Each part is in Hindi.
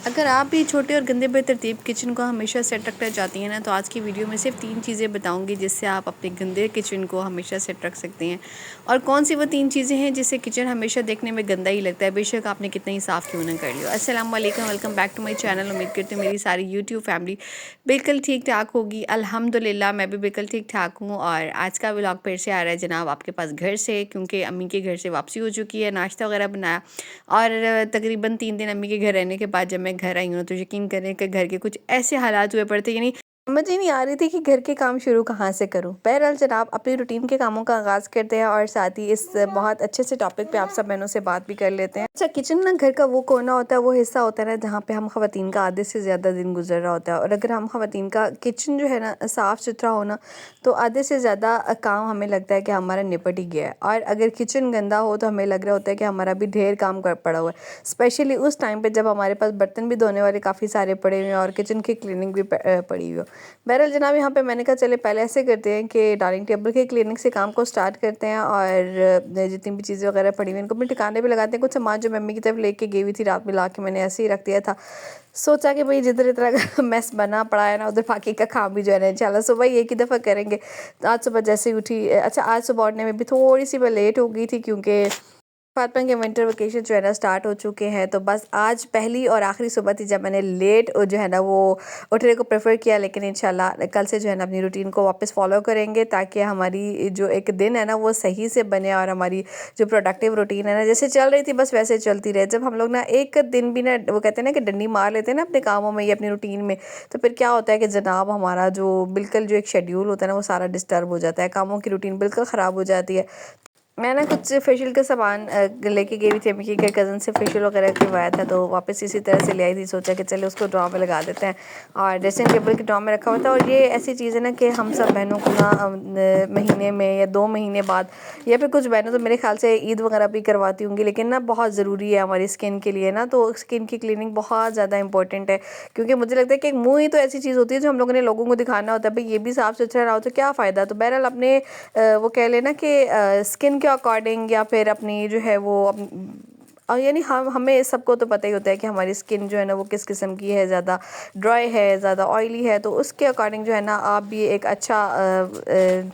अगर आप भी छोटे और गंदे बेतरतीब किचन को हमेशा सेट रखना चाहती हैं ना, तो आज की वीडियो में सिर्फ 3 चीज़ें बताऊंगी जिससे आप अपने गंदे किचन को हमेशा सेट रख सकते हैं। और कौन सी वो 3 चीज़ें हैं जिससे किचन हमेशा देखने में गंदा ही लगता है, बेशक आपने कितना ही साफ़ क्यों ना कर लियो। अस्सलाम वालेकुम, welcome back to my channel. उम्मीद करती हूँ मेरी सारी यूट्यूब फैमिली बिल्कुल ठीक ठाक होगी। अल्हम्दुलिल्लाह मैं भी बिल्कुल ठीक ठाक हूँ। और आज का व्लॉग फिर से आ रहा है जनाब आपके पास घर से, क्योंकि अम्मी के घर से वापसी हो चुकी है, नाश्ता वगैरह बनाया। और तकरीबन 3 दिन अम्मी के घर रहने के बाद जब मैं घर आई हूँ तो यकीन करें कि घर के कुछ ऐसे हालात हुए पड़े थे, यानी समझ ही नहीं आ रही थी कि घर के काम शुरू कहाँ से करूँ। बहरहाल जनाब अपनी रूटीन के कामों का आगाज़ करते हैं और साथ ही इस बहुत अच्छे से टॉपिक पे आप सब बहनों से बात भी कर लेते हैं। अच्छा, किचन ना घर का वो कोना होता है, वो हिस्सा होता है ना जहाँ पे हम ख़वातीन का आधे से ज़्यादा दिन गुजर रहा होता है। और अगर हम ख़वातीन का किचन जो है ना साफ़ सुथरा होना, तो आधे से ज़्यादा काम हमें लगता है कि हमारा निपट ही गया है। और अगर किचन गंदा हो तो हमें लग रहा होता है कि हमारा भी ढेर काम कर पड़ा हुआ है, स्पेशली उस टाइम पे जब हमारे पास बर्तन भी धोने वाले काफ़ी सारे पड़े हुए हैं और किचन की क्लीनिंग भी पड़ी हुई हो। बहरहाल जनाब यहाँ पे मैंने कहा चले पहले ऐसे करते हैं कि डाइनिंग टेबल के क्लीनिंग से काम को स्टार्ट करते हैं और जितनी भी चीज़ें वगैरह पड़ी हुई इनको अपने ठिकाने पे लगाते हैं। कुछ सामान जो मम्मी की तरफ लेके गई हुई थी रात में ला के मैंने ऐसे ही रख दिया था। सोचा कि भाई जिधर इतना मैस बना पड़ा है ना उधर बाकी का काम भी जो है ना इंशाल्लाह सुबह एक ही दफ़ा करेंगे। तो आज सुबह जैसे ही उठी, अच्छा आज सुबह उठने में भी थोड़ी सी मैं लेट हो गई थी क्योंकि फातिमा के विंटर वेकेशन जो है ना स्टार्ट हो चुके हैं। तो बस आज पहली और आखिरी सुबह थी जब मैंने लेट जो है ना वो उठने को प्रेफर किया, लेकिन इंशाल्लाह कल से जो है ना अपनी रूटीन को वापस फॉलो करेंगे ताकि हमारी जो एक दिन है ना वो सही से बने और हमारी जो प्रोडक्टिव रूटीन है ना जैसे चल रही थी बस वैसे चलती रहे। जब हम लोग ना एक दिन भी ना वो कहते हैं ना कि डंडी मार लेते हैं ना अपने कामों में या अपनी रूटीन में, तो फिर क्या होता है कि जनाब हमारा जो बिल्कुल जो एक शेड्यूल होता है ना वो सारा डिस्टर्ब हो जाता है, कामों की रूटीन बिल्कुल ख़राब हो जाती है। मैं ना कुछ फेशियल का सामान लेके गई हुई थी अम्मी के कज़न से, फेशियल वगैरह करवाया था तो वापस इसी तरह से ले आई थी। सोचा कि चले उसको ड्रॉ में लगा देते हैं और ड्रेसिंग टेबल के ड्रॉ में रखा हुआ था। और ये ऐसी चीज़ है ना कि हम सब बहनों को ना महीने में या 2 महीने बाद या फिर कुछ बहनों तो मेरे ख्याल से ईद वगैरह भी करवाती होंगी, लेकिन ना बहुत ज़रूरी है हमारी स्किन के लिए ना, तो स्किन की क्लीनिंग बहुत ज़्यादा इंपॉर्टेंट है। क्योंकि मुझे लगता है कि मुँह ही तो ऐसी चीज़ होती है जो हम लोगों ने लोगों को दिखाना होता है भाई ये भी साफ़ सुथरा रहा हो तो क्या फ़ायदा। तो बहरहाल अपने वो कह लेना कि स्किन के अकॉर्डिंग या फिर अपनी जो है वो और यानी हम हमें सबको तो पता ही होता है कि हमारी स्किन जो है ना वो किस किस्म की है, ज़्यादा ड्राई है, ज़्यादा ऑयली है, तो उसके अकॉर्डिंग जो है ना आप भी एक अच्छा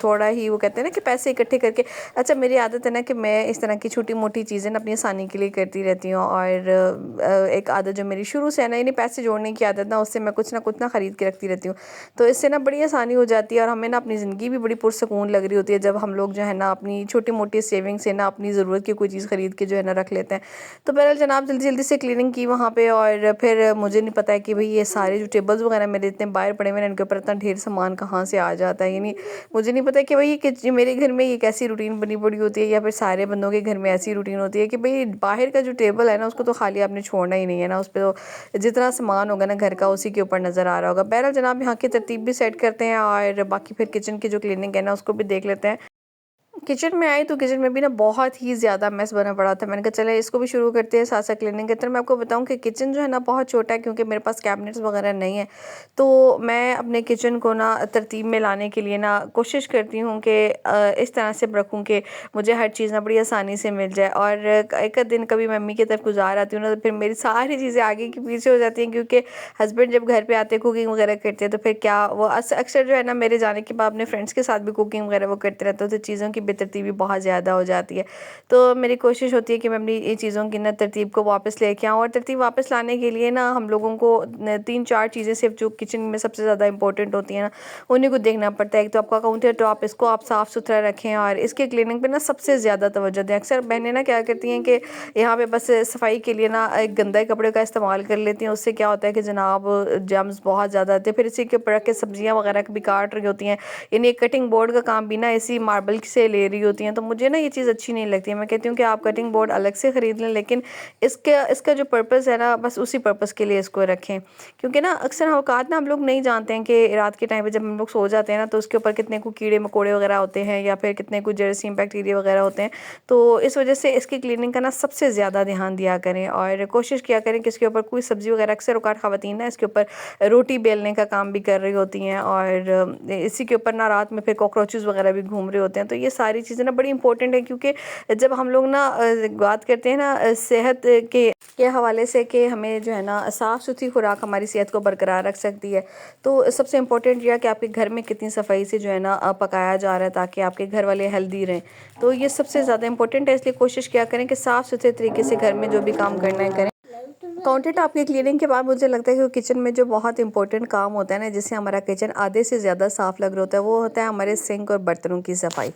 थोड़ा ही वो कहते हैं ना कि पैसे इकट्ठे करके। अच्छा मेरी आदत है ना कि मैं इस तरह की छोटी मोटी चीज़ें ना अपनी आसानी के लिए करती रहती हूँ। और एक आदत जो मेरी शुरू से है ना यानी पैसे जोड़ने की आदत ना, उससे मैं कुछ ना ख़रीद के रखती रहती हूँ। तो इससे ना बड़ी आसानी हो जाती है और हमें ना अपनी ज़िंदगी भी बड़ी पुरसकून लग रही होती है जब हम लोग जो है ना अपनी छोटी मोटी सेविंग से ना अपनी ज़रूरत की कोई चीज़ ख़रीद के जो है ना रख लेते हैं। तो बहरहाल जनाब जल्दी जल्दी से क्लीनिंग की वहाँ पे और फिर मुझे नहीं पता है कि भाई ये सारे जो टेबल्स वगैरह मेरे इतने बाहर पड़े हुए हैं इनके ऊपर इतना ढेर सामान कहाँ से आ जाता है। यानी मुझे नहीं पता कि भाई ये मेरे घर में ये कैसी रूटीन बनी पड़ी होती है या फिर सारे बंदों के घर में ऐसी रूटीन होती है कि भाई बाहर का जो टेबल है ना उसको तो खाली आपने छोड़ना ही नहीं है ना, उस पर तो जितना सामान होगा ना घर का उसी के ऊपर नज़र आ रहा होगा। बहरहाल जनाब यहाँ की तरतीब भी सेट करते हैं और बाकी फिर किचन की जो क्लीनिंग है ना उसको भी देख लेते हैं। किचन में आई तो किचन में भी ना बहुत ही ज़्यादा मेस बना पड़ा था। मैंने कहा चले इसको भी शुरू करते हैं साथ साथ क्लीनिंग करते हैं। मैं आपको बताऊं कि किचन जो है ना बहुत छोटा है क्योंकि मेरे पास कैबिनेट्स वगैरह नहीं है, तो मैं अपने किचन को ना तरतीब में लाने के लिए ना कोशिश करती हूँ कि इस तरह से रखूँ कि मुझे हर चीज़ ना बड़ी आसानी से मिल जाए। और एक दिन कभी मम्मी की तरफ गुजार आती हूँ ना तो फिर मेरी सारी चीज़ें आगे की पीछे हो जाती हैं, क्योंकि हस्बैंड जब घर पर आते हैं कुकिंग वगैरह करते हैं तो फिर क्या वो अक्सर जो है ना मेरे जाने के बाद अपने फ्रेंड्स के साथ भी कुकिंग वगैरह वो करते रहते हैं, तो चीज़ों की बेतरतीबी बहुत ज़्यादा हो जाती है। तो मेरी कोशिश होती है कि मैं अपनी ये चीज़ों की ना तरतीब को वापस लेके आऊँ। और तरतीब वापस लाने के लिए ना हम लोगों को 3-4 चीज़ें सिर्फ जो किचन में सबसे ज़्यादा इंपॉर्टेंट होती हैं ना उन्हीं को देखना पड़ता है। एक तो आपका काउंटर टॉप, इसको आप साफ़ सुथरा रखें और इसके क्लीनिंग पे ना सबसे ज़्यादा तवज्जो दें। अक्सर बहनें ना क्या करती हैं कि यहाँ पे बस सफाई के लिए ना एक गंदा कपड़े का इस्तेमाल कर लेती हैं, उससे क्या होता है कि जनाब जर्म्स बहुत ज़्यादा आते हैं। फिर इसी के ऊपर रख के सब्जियाँ वगैरह भी काट रही होती हैं, यानी कटिंग बोर्ड का काम भी ना इसी मार्बल से ले रही होती हैं। तो मुझे ना ये चीज़ अच्छी नहीं लगती है। मैं कहती हूँ कि आप कटिंग बोर्ड अलग से ख़रीद लें, लेकिन इसका जो पर्पस है ना बस उसी पर्पस के लिए इसको रखें। क्योंकि ना अक्सर औकात ना हम लोग नहीं जानते हैं कि रात के टाइम पे जब हम लोग सो जाते हैं ना तो उसके ऊपर कितने को कीड़े मकोड़े वगैरह होते हैं या फिर कितने को जरासीम बैक्टीरिया वगैरह होते हैं। तो इस वजह से इसकी क्लीनिंग का ना सबसे ज़्यादा ध्यान दिया करें और कोशिश किया करें कि इसके ऊपर कोई सब्ज़ी वगैरह, अक्सर औकात ख़वातीन ना इसके ऊपर रोटी बेलने का काम भी कर रही होती हैं और इसी के ऊपर ना रात में फिर कॉकरोचेस वगैरह भी घूम रहे होते हैं। तो ये सारी सारी चीज़ें ना बड़ी इंपॉर्टेंट है, क्योंकि जब हम लोग ना बात करते हैं ना सेहत के हवाले से कि हमें जो है ना साफ़ सुथरी खुराक हमारी सेहत को बरकरार रख सकती है, तो सबसे इम्पोर्टेंट यह है कि आपके घर में कितनी सफाई से जो है ना पकाया जा रहा है, ताकि आपके घर वाले हेल्दी रहें। तो ये सबसे ज़्यादा इंपॉर्टेंट है, इसलिए कोशिश क्या करें कि साफ़ सुथरे तरीके से घर में जो भी काम करना है करें। काउंटर टॉप की क्लीनिंग के बाद मुझे लगता है कि किचन में जो बहुत इंपॉर्टेंट काम होता है ना, जिससे हमारा किचन आधे से ज़्यादा साफ़ लग रहा होता है, वो होता है हमारे सिंक और बर्तनों की सफाई।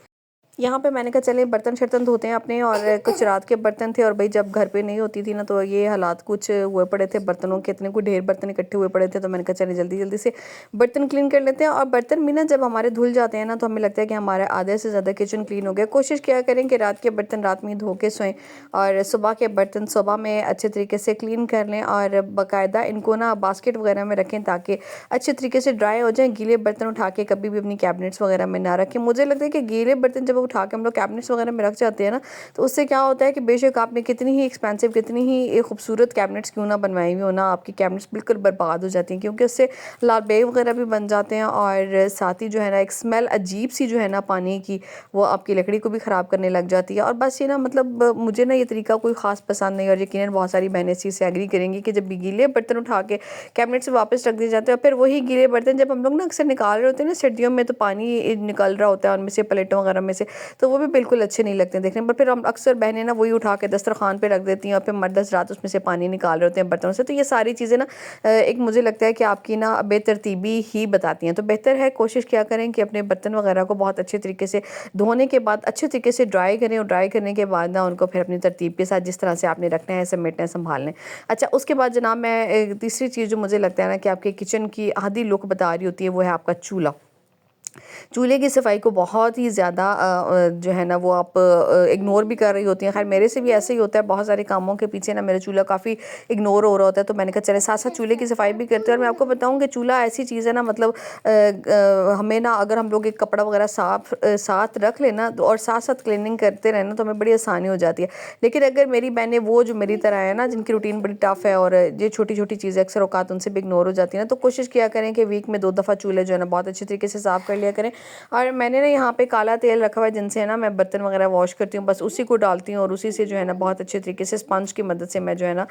यहाँ पे मैंने कहा चले बर्तन शर्तन धोते हैं अपने, और कुछ रात के बर्तन थे, और भाई जब घर पे नहीं होती थी ना तो ये हालात कुछ हुए पड़े थे, बर्तनों के इतने कोई ढेर बर्तन इकट्ठे हुए पड़े थे, तो मैंने कहा चले जल्दी जल्दी से बर्तन क्लीन कर लेते हैं। और बर्तन भी ना जब हमारे धुल जाते हैं ना तो हमें लगता है कि हमारा आधे से ज़्यादा किचन क्लीन हो गया। कोशिश क्या करें कि रात के बर्तन रात में ही धो के सोएं, और सुबह के बर्तन सुबह में अच्छे तरीके से क्लीन कर लें, और बाकायदा इनको ना बास्केट वगैरह में रखें ताकि अच्छे तरीके से ड्राई हो जाएं। गीले बर्तन उठा के कभी भी अपनी कैबिनेट्स वगैरह में ना रखें। मुझे लगता है कि गीले बर्तन जब उठा के हम लोग कैबिनेट्स वगैरह में रख जाते हैं ना, तो उससे क्या होता है कि बेशक आपने कितनी ही एक्सपेंसिव कितनी ही खूबसूरत कैबिनेट्स क्यों ना बनवाई हुई हो ना, आपकी कैबिनेट्स बिल्कुल बर्बाद हो जाती हैं, क्योंकि उससे लाल बे वगैरह भी बन जाते हैं, और साथ ही जो है ना एक स्मेल अजीब सी जो है ना पानी की, वो आपकी लकड़ी को भी ख़राब करने लग जाती है। और बस ये ना मतलब मुझे ना ये तरीका कोई ख़ास पसंद नहीं, और यकीनन बहुत सारी बहनें इस चीज़ से एग्री करेंगी कि जब गीले बर्तन उठा के कैबिनेट से वापस रख दिए जाते हैं, और फिर वही गीले बर्तन जब हम लोग ना अक्सर निकाल रहे होते हैं ना सर्दियों में, तो पानी निकल रहा होता है उनमें से, प्लेटों वगैरह में से, तो वो भी बिल्कुल अच्छे नहीं लगते देखने पर। फिर हम अक्सर बहनें ना वही उठा के दस्तरखान पे रख देती हैं, और फिर मर्द रात उसमें से पानी निकाल रहे होते हैं बर्तनों से। तो ये सारी चीज़ें ना एक मुझे लगता है कि आपकी ना बेतरतीबी ही बताती हैं। तो बेहतर है कोशिश क्या करें कि अपने बर्तन वगैरह को बहुत अच्छे तरीके से धोने के बाद अच्छे तरीके से ड्राई करें, और ड्राई करने के बाद ना उनको फिर अपनी तरतीब के साथ जिस तरह से आपने रखना है समेटना है संभालना है। अच्छा, उसके बाद जनाब मैं तीसरी चीज़ जो मुझे लगता है ना कि आपके किचन की आधी लुक बता रही होती है, वो है आपका चूल्हा। चूल्हे की सफाई को बहुत ही ज़्यादा जो है ना वो आप इग्नोर भी कर रही होती हैं। खैर मेरे से भी ऐसे ही होता है, बहुत सारे कामों के पीछे ना मेरा चूल्हा काफ़ी इग्नोर हो रहा होता है, तो मैंने कहा चले साथ साथ चूल्हे की सफाई भी करते हैं। और मैं आपको बताऊँ कि चूल्हा ऐसी चीज़ है ना, मतलब हमें ना अगर हम लोग एक कपड़ा वगैरह साथ रख लेना और साथ साथ क्लीनिंग करते रहे ना, तो हमें बड़ी आसानी हो जाती है। लेकिन अगर मेरी बहनें वो जो मेरी तरह है ना, जिनकी रूटीन बड़ी टफ है, और ये छोटी छोटी चीज़ें अक्सर औकात उनसे भी इग्नोर हो जाती है ना, तो कोशिश किया करें कि वीक में 2 दफ़ा चूल्हे जो है ना बहुत अच्छे तरीके से साफ़ कर लिया करें। और मैंने ना यहाँ पे काला तेल रखा हुआ है, जिनसे ना मैं बर्तन वगैरह वॉश करती हूँ, बस उसी को डालती हूँ, और उसी से जो है ना बहुत अच्छे तरीके से स्पंज की मदद से मैं जो है ना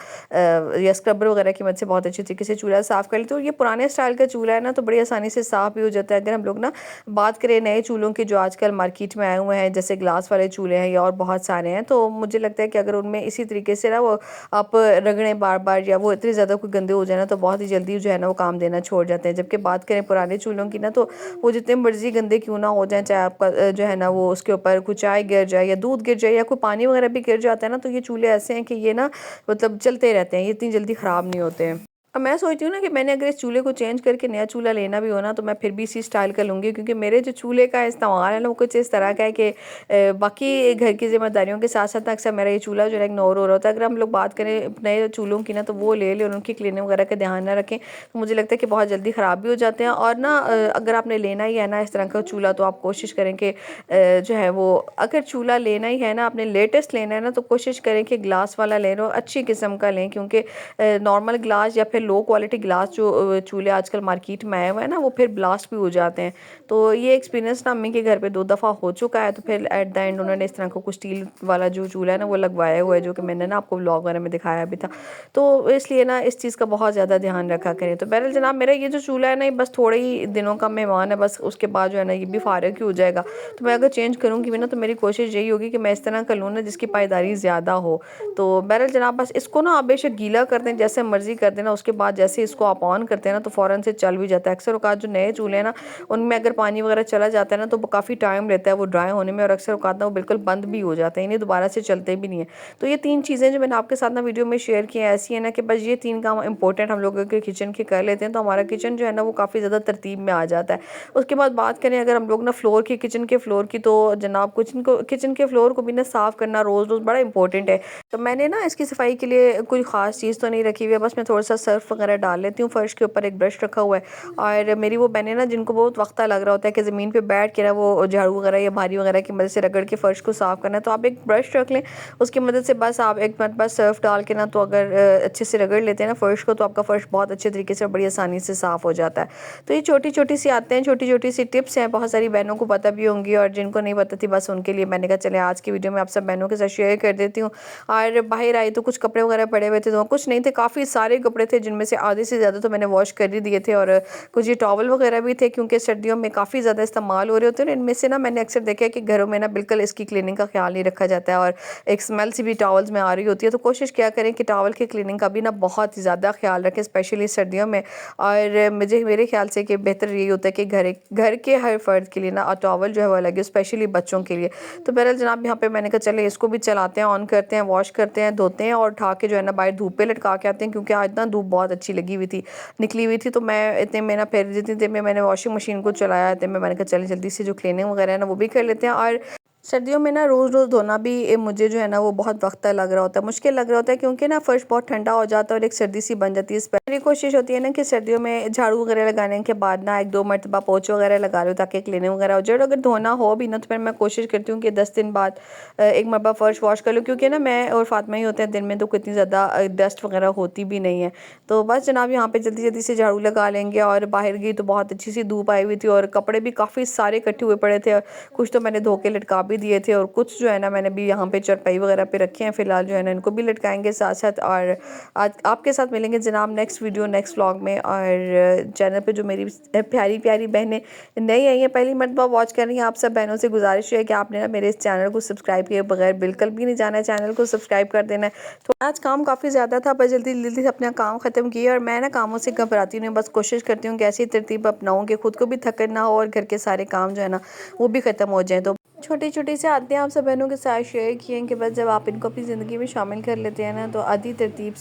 या स्क्रबर वगैरह की मदद से बहुत अच्छे तरीके से चूल्हा साफ़ कर लेती हूँ। ये पुराने स्टाइल का चूल्हा है ना, तो बड़ी आसानी से साफ़ भी हो जाता है। अगर हम लोग ना बात करें नए चूल्हों की जो आजकल मार्केट में आए हुए हैं, जैसे ग्लास वाले चूल्हे हैं या और बहुत सारे हैं, तो मुझे लगता है कि अगर उनमें इसी तरीके से ना वो आप रगड़ें बार बार, या वो इतने ज़्यादा कोई गंदे हो जाए ना, तो बहुत ही जल्दी जो है ना वो काम देना छोड़ जाते हैं। जबकि बात करें पुराने चूल्हों की ना, तो वो जितने मर्जी गंदे क्यों ना हो जाए, चाहे आपका जो है ना वो उसके ऊपर कुछ चाय गिर जाए या दूध गिर जाए या कोई पानी वगैरह भी गिर जाता है ना, तो ये चूल्हे ऐसे हैं कि ये ना मतलब चलते रहते हैं, ये इतनी जल्दी ख़राब नहीं होते हैं। अब मैं सोचती हूँ ना कि मैंने अगर इस चूल्हे को चेंज करके नया चूल्हा लेना भी हो ना, तो मैं फिर भी इसी स्टाइल का लूँगी, क्योंकि मेरे जो चूल्हे का इस्तेमाल है ना वो कुछ इस तरह का है कि बाकी घर की जिम्मेदारियों के साथ साथ अक्सर मेरा ये चूल्हा जो है इग्नोर हो रहा होता है। अगर हम लोग बात करें नए चूल्हों की ना, तो वो ले लें और उनकी क्लीनिंग वगैरह का ध्यान ना रखें, तो मुझे लगता है कि बहुत जल्दी ख़राब भी हो जाते हैं। और ना अगर आपने लेना ही है ना इस तरह का चूल्हा, तो आप कोशिश करें कि जो है वो अगर चूल्हा लेना ही है ना, आपने लेटेस्ट लेना है ना, तो कोशिश करें कि ग्लास वाला लें और अच्छी किस्म का लें, क्योंकि नॉर्मल ग्लास या फिर लो क्वालिटी ग्लास जो चूल्हे आजकल मार्केट में आए हुए हैं ना, वो फिर ब्लास्ट भी हो जाते हैं। तो ये एक्सपीरियंस ना अम्मी के घर पे 2 दफ़ा हो चुका है, तो फिर एट द एंड उन्होंने इस तरह का कुछ स्टील वाला जो चूल्हा है ना वो लगवाया हुआ है, जो कि मैंने ना आपको व्लॉग वगैरह में दिखाया भी था। तो इसलिए ना इस चीज़ का बहुत ज़्यादा ध्यान रखा करें। तो बहरहाल जनाब मेरा ये जो चूल्हा है ना, ये बस थोड़े ही दिनों का मेहमान है, बस उसके बाद जो है ना ये भी फारिग ही हो जाएगा। तो मैं अगर चेंज करूँगी भी ना, तो मेरी कोशिश यही होगी कि मैं इस तरह का लूँ ना जिसकी पायदारी ज़्यादा हो। तो बहरहाल जनाब बस इसको ना आप बेशक गीला कर दें, जैसे मर्ज़ी कर देना, उसके बाद जैसे इसको आप ऑन करते हैं ना, तो फ़ौरन से चल भी जाता है। अक्सर औकात जो नए चूल्हे हैं ना, उनमें अगर पानी वगैरह चला जाता है ना, तो काफ़ी टाइम लेता है वो ड्राई होने में, और अक्सर औकात ना वो बिल्कुल बंद भी हो जाते हैं, इन्हें दोबारा से चलते भी नहीं है। तो ये 3 चीज़ें जो मैंने आपके साथ ना वीडियो में शेयर की हैं, ऐसी है ना कि बस ये 3 काम इंपॉर्टेंट हम लोग अगर किचन के कर लेते हैं, तो हमारा किचन जो है ना वो काफ़ी ज़्यादा तरतीब में आ जाता है। उसके बाद बात करें अगर हम लोग ना किचन के फ्लोर की, तो जनाब किचन के फ्लोर को भी ना साफ़ करना रोज़ रोज़ बड़ा इंपॉर्टेंट है। तो मैंने ना इसकी सफाई के लिए कोई ख़ास चीज़ तो नहीं रखी हुई है, बस मैं थोड़ा सा सर्फ सर्फ वगैरह डाल लेती हूँ। फ़र्श के ऊपर एक ब्रश रखा हुआ है, और मेरी वो बहनें ना जिनको बहुत वक्त लग रहा होता है कि ज़मीन पे बैठ के ना वो झाड़ू वगैरह या भारी वगैरह की मदद से रगड़ के फ़र्श को साफ़ करना है, तो आप एक ब्रश रख लें, उसकी मदद से बस आप एक मरतबा सर्फ डाल के ना तो अगर अच्छे से रगड़ लेते हैं ना फ़र्श को, तो आपका फ़र्श बहुत अच्छे तरीके से बड़ी आसानी से साफ़ हो जाता है। तो ये छोटी छोटी सी आते हैं, छोटी छोटी सी टिप्स हैं, बहुत सारी बहनों को पता भी होंगी, और जिनको नहीं पता थी बस उनके लिए मैंने कहा चले आज की वीडियो में आप सब बहनों के साथ शेयर कर देती हूँ। और बाहर आई तो कुछ कपड़े वगैरह पड़े हुए थे, तो कुछ नहीं थे, काफ़ी सारे कपड़े थे जिनमें से आधे से ज़्यादा तो मैंने वॉश कर ही दिए थे, और कुछ ये टॉवल वगैरह भी थे क्योंकि सर्दियों में काफ़ी ज़्यादा इस्तेमाल हो रहे होते हैं। इनमें से ना मैंने अक्सर देखा है कि घरों में ना बिल्कुल इसकी क्लीनिंग का ख्याल नहीं रखा जाता है, और एक स्मेल सी भी टॉवल्स में आ रही होती है। तो कोशिश क्या करें कि टॉवल की क्लीनिंग का भी ना बहुत ज़्यादा ख्याल रखें, स्पेशली सर्दियों में। और मेरे ख्याल से कि बेहतर यही होता है कि घर के हर फर्द के लिए ना टॉवल जो है वो अलग है, स्पेशली बच्चों के लिए। तो बहरहाल जनाब यहाँ पे मैंने कहा चले इसको भी चलाते हैं, ऑन करते हैं, वॉश करते हैं, धोते हैं और उठा के जो है ना बाहर धूप पे लटका के आते हैं, क्योंकि आज ना धूप बहुत अच्छी लगी हुई थी, निकली हुई थी। तो मैं इतने में ना फिर जितनी देर में मैंने वॉशिंग मशीन को चलाया, इतने में मैंने कहा चले जल्दी से जो क्लीनिंग वगैरह है ना वो भी कर लेते हैं। और सर्दियों में ना रोज़ रोज़ धोना भी मुझे जो है ना वो बहुत वक्त लग रहा होता है, मुश्किल लग रहा होता है, क्योंकि ना फर्श बहुत ठंडा हो जाता है और एक सर्दी सी बन जाती है। मेरी कोशिश होती है ना कि सर्दियों में झाड़ू वगैरह लगाने के बाद ना 1-2 मरतबा पोछा वगैरह लगा लो ताकि क्लीनिंग वगैरह हो जाए। और अगर धोना हो भी ना तो फिर मैं कोशिश करती हूँ कि 10 दिन बाद एक मरतबा फ़र्श वॉश कर लूँ, क्योंकि ना मैं और फातिमा ही होते हैं दिन में, तो कितनी ज़्यादा डस्ट वगैरह होती भी नहीं है। तो बस जनाब यहाँ पे जल्दी जल्दी से झाड़ू लगा लेंगे। और बाहर गई तो बहुत अच्छी सी धूप आई हुई थी, और कपड़े भी काफ़ी सारे इकट्ठे हुए पड़े थे, कुछ तो मैंने धो के लटका भी दिए थे, और कुछ जो है ना मैंने भी यहाँ पे चारपाई वगैरह पे रखे हैं। फ़िलहाल जो है ना इनको भी लटकाएंगे साथ साथ। और आज आपके साथ मिलेंगे जनाब नेक्स्ट वीडियो नेक्स्ट व्लॉग में। और चैनल पे जो मेरी प्यारी प्यारी बहनें नई आई हैं, पहली मरतबा वॉच कर रही हैं, आप सब बहनों से गुजारिश है कि आपने ना मेरे इस चैनल को सब्सक्राइब किए बगैर बिल्कुल भी नहीं जाना है, चैनल को सब्सक्राइब कर देना है। तो आज काम काफ़ी ज़्यादा था, पर जल्दी जल्दी से अपना काम ख़त्म किया, और मैं ना कामों से घबराती नहीं, बस कोशिश करती हूँ कि ऐसी तरतीब अपनाऊँ कि खुद को भी थकन ना हो और घर के सारे काम जो है ना वो भी ख़त्म हो जाए। तो छोटी छोटी से आदतें आप सब बहनों के साथ शेयर किए हैं कि बस जब आप इनको अपनी ज़िंदगी में शामिल कर लेते हैं ना तो आधी तरतीब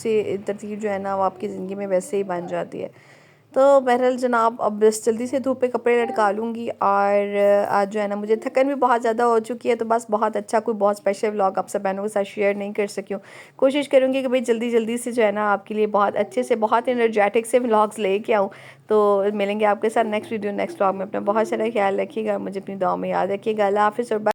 जो है ना वो आपकी ज़िंदगी में वैसे ही बन जाती है। तो बहरहाल जनाब अब बस जल्दी से धूप पे कपड़े लटका लूँगी। और आज जो है ना मुझे थकन भी बहुत ज़्यादा हो चुकी है, तो बस बहुत अच्छा कोई बहुत स्पेशल व्लॉग आप सब बहनों के साथ शेयर नहीं कर सकी हूँ। कोशिश करूँगी कि भाई जल्दी जल्दी से जो है ना आपके लिए बहुत अच्छे से बहुत एनर्जेटिक से व्लॉग्स लेके आऊँ। तो मिलेंगे आपके साथ नेक्स्ट वीडियो नेक्स्ट व्लॉग में। अपना बहुत सारा ख्याल रखिएगा, मुझे अपनी दुआ में याद रखिएगा। अल्लाह हाफ़िज़ और